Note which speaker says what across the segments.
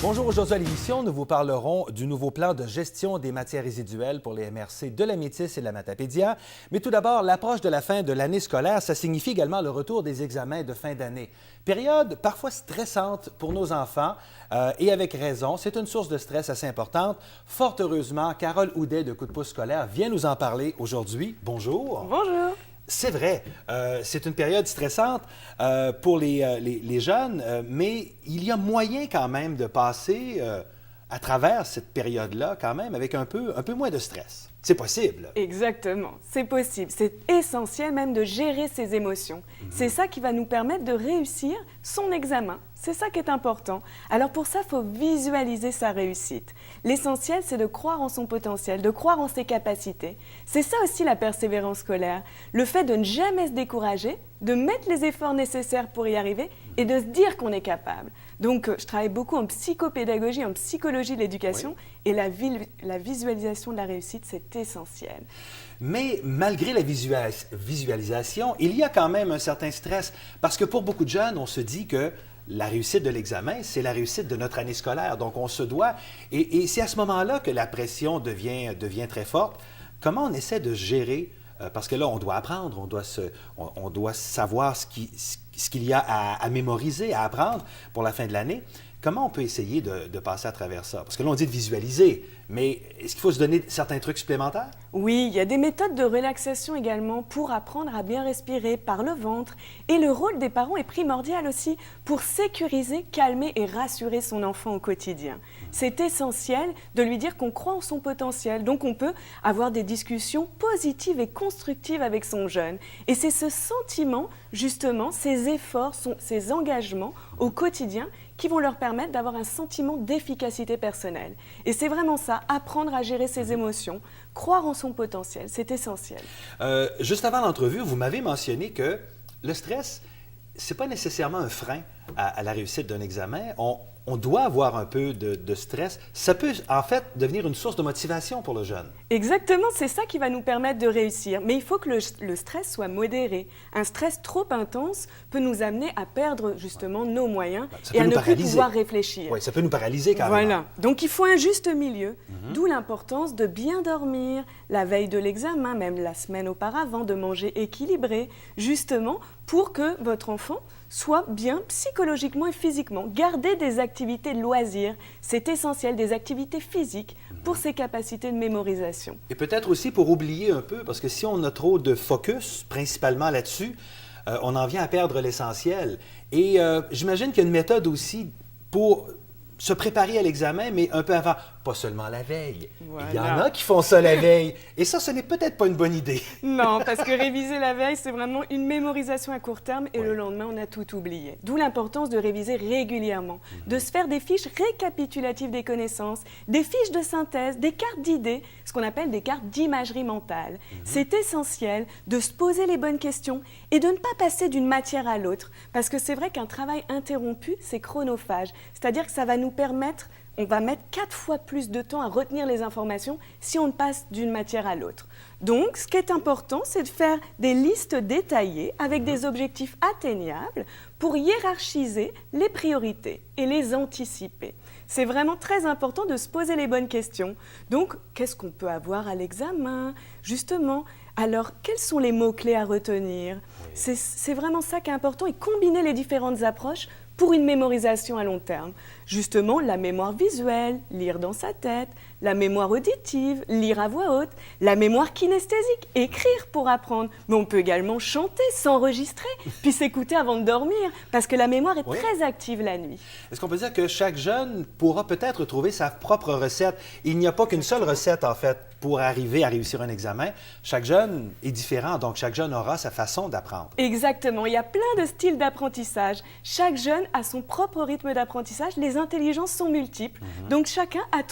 Speaker 1: Bonjour, aujourd'hui à l'émission, nous vous parlerons du nouveau plan de gestion des matières résiduelles pour les MRC de la Métis et de la Matapédia. Mais tout d'abord, l'approche de la fin de l'année scolaire, ça signifie également le retour des examens de fin d'année. Période parfois stressante pour nos enfants et avec raison. C'est une source de stress assez importante. Fort heureusement, Carole Houdet de Coup de pouce scolaire vient nous en parler aujourd'hui. Bonjour.
Speaker 2: Bonjour.
Speaker 1: C'est vrai, c'est une période stressante pour les jeunes, mais il y a moyen quand même de passer à travers cette période-là quand même avec un peu moins de stress. C'est possible.
Speaker 2: Exactement, c'est possible. C'est essentiel même de gérer ses émotions. C'est ça qui va nous permettre de réussir son examen. C'est ça qui est important. Alors pour ça, il faut visualiser sa réussite. L'essentiel, c'est de croire en son potentiel, de croire en ses capacités. C'est ça aussi la persévérance scolaire. Le fait de ne jamais se décourager, de mettre les efforts nécessaires pour y arriver et de se dire qu'on est capable. Donc, je travaille beaucoup en psychopédagogie, en psychologie de l'éducation, et la visualisation de la réussite, c'est essentiel.
Speaker 1: Mais malgré la visualisation, il y a quand même un certain stress, parce que pour beaucoup de jeunes, on se dit que la réussite de l'examen, c'est la réussite de notre année scolaire. Donc, on se doit, et c'est à ce moment-là que la pression devient très forte. Comment on essaie de gérer, parce que là, on doit apprendre, on doit savoir ce qu'il y a à mémoriser, à apprendre pour la fin de l'année. Comment on peut essayer de passer à travers ça? Parce que là, on dit de visualiser, mais est-ce qu'il faut se donner certains trucs supplémentaires?
Speaker 2: Oui, il y a des méthodes de relaxation également pour apprendre à bien respirer par le ventre. Et le rôle des parents est primordial aussi pour sécuriser, calmer et rassurer son enfant au quotidien. C'est essentiel de lui dire qu'on croit en son potentiel. Donc on peut avoir des discussions positives et constructives avec son jeune. Et c'est ce sentiment, justement, ces efforts, ces engagements au quotidien qui vont leur permettre d'avoir un sentiment d'efficacité personnelle. Et c'est vraiment ça, apprendre à gérer ses émotions, croire en son potentiel, c'est essentiel.
Speaker 1: Juste avant l'entrevue, vous m'avez mentionné que le stress, ce n'est pas nécessairement un frein à la réussite d'un examen. On doit avoir un peu de stress. Ça peut, en fait, devenir une source de motivation pour le jeune.
Speaker 2: Exactement, c'est ça qui va nous permettre de réussir. Mais il faut que le stress soit modéré. Un stress trop intense peut nous amener à perdre justement nos moyens et à ne plus pouvoir réfléchir.
Speaker 1: Oui, ça peut nous paralyser carrément.
Speaker 2: Voilà, donc il faut un juste milieu, d'où l'importance de bien dormir la veille de l'examen, même la semaine auparavant, de manger équilibré, justement pour que votre enfant soit bien psychologiquement et physiquement. Garder des activités de loisirs, c'est essentiel, des activités physiques pour ses capacités de mémorisation.
Speaker 1: Et peut-être aussi pour oublier un peu, parce que si on a trop de focus, principalement là-dessus, on en vient à perdre l'essentiel. Et j'imagine qu'il y a une méthode aussi pour se préparer à l'examen, mais un peu avant, pas seulement la veille. Voilà. Il y en a qui font ça la veille, et ça, ce n'est peut-être pas une bonne idée.
Speaker 2: Non, parce que réviser la veille, c'est vraiment une mémorisation à court terme, et le lendemain, on a tout oublié. D'où l'importance de réviser régulièrement, de se faire des fiches récapitulatives des connaissances, des fiches de synthèse, des cartes d'idées, ce qu'on appelle des cartes d'imagerie mentale. C'est essentiel de se poser les bonnes questions et de ne pas passer d'une matière à l'autre, parce que c'est vrai qu'un travail interrompu, c'est chronophage, c'est-à-dire que ça va nous permettre, on va mettre 4 fois plus de temps à retenir les informations si on passe d'une matière à l'autre. Donc, ce qui est important, c'est de faire des listes détaillées avec des objectifs atteignables pour hiérarchiser les priorités et les anticiper. C'est vraiment très important de se poser les bonnes questions. Donc, qu'est-ce qu'on peut avoir à l'examen? Justement, alors, quels sont les mots-clés à retenir? C'est vraiment ça qui est important, et combiner les différentes approches pour une mémorisation à long terme. Justement, la mémoire visuelle, lire dans sa tête, la mémoire auditive, lire à voix haute, la mémoire kinesthésique, écrire pour apprendre. Mais on peut également chanter, s'enregistrer, puis s'écouter avant de dormir, parce que la mémoire est très active la nuit.
Speaker 1: Est-ce qu'on peut dire que chaque jeune pourra peut-être trouver sa propre recette? Il n'y a pas qu'une seule recette, en fait, pour arriver à réussir un examen. Chaque jeune est différent, donc chaque jeune aura sa façon d'apprendre.
Speaker 2: Exactement, il y a plein de styles d'apprentissage. Chaque jeune a son propre rythme d'apprentissage, les intelligences sont multiples. Donc chacun va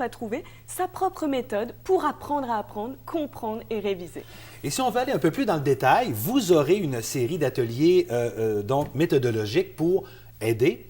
Speaker 2: trouver sa propre méthode pour apprendre à apprendre, comprendre et réviser.
Speaker 1: Et si on veut aller un peu plus dans le détail, vous aurez une série d'ateliers donc méthodologiques pour aider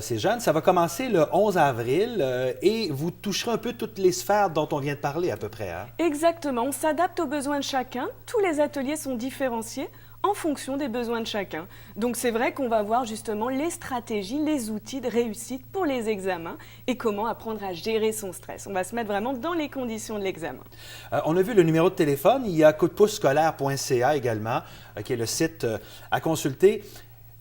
Speaker 1: ces jeunes. Ça va commencer le 11 avril et vous toucherez un peu toutes les sphères dont on vient de parler à peu près. Hein?
Speaker 2: Exactement, on s'adapte aux besoins de chacun. Tous les ateliers sont différenciés en fonction des besoins de chacun. Donc c'est vrai qu'on va voir justement les stratégies, les outils de réussite pour les examens et comment apprendre à gérer son stress. On va se mettre vraiment dans les conditions de l'examen.
Speaker 1: On a vu le numéro de téléphone, il y a coupdepousescolaire.ca également, qui est le site à consulter.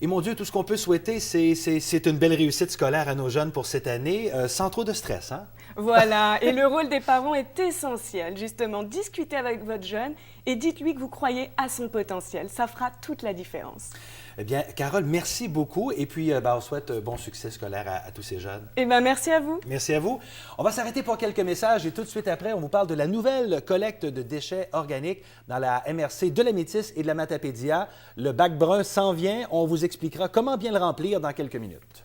Speaker 1: Et mon Dieu, tout ce qu'on peut souhaiter, c'est une belle réussite scolaire à nos jeunes pour cette année, sans trop de stress, hein?
Speaker 2: Voilà, et le rôle des parents est essentiel. Justement, discutez avec votre jeune et dites-lui que vous croyez à son potentiel. Ça fera toute la différence.
Speaker 1: Eh bien, Carole, merci beaucoup. Et puis, on souhaite bon succès scolaire à tous ces jeunes.
Speaker 2: Eh bien, merci à vous.
Speaker 1: Merci à vous. On va s'arrêter pour quelques messages et tout de suite après, on vous parle de la nouvelle collecte de déchets organiques dans la MRC de la Métis et de la Matapédia. Le bac brun s'en vient. On vous expliquera comment bien le remplir dans quelques minutes.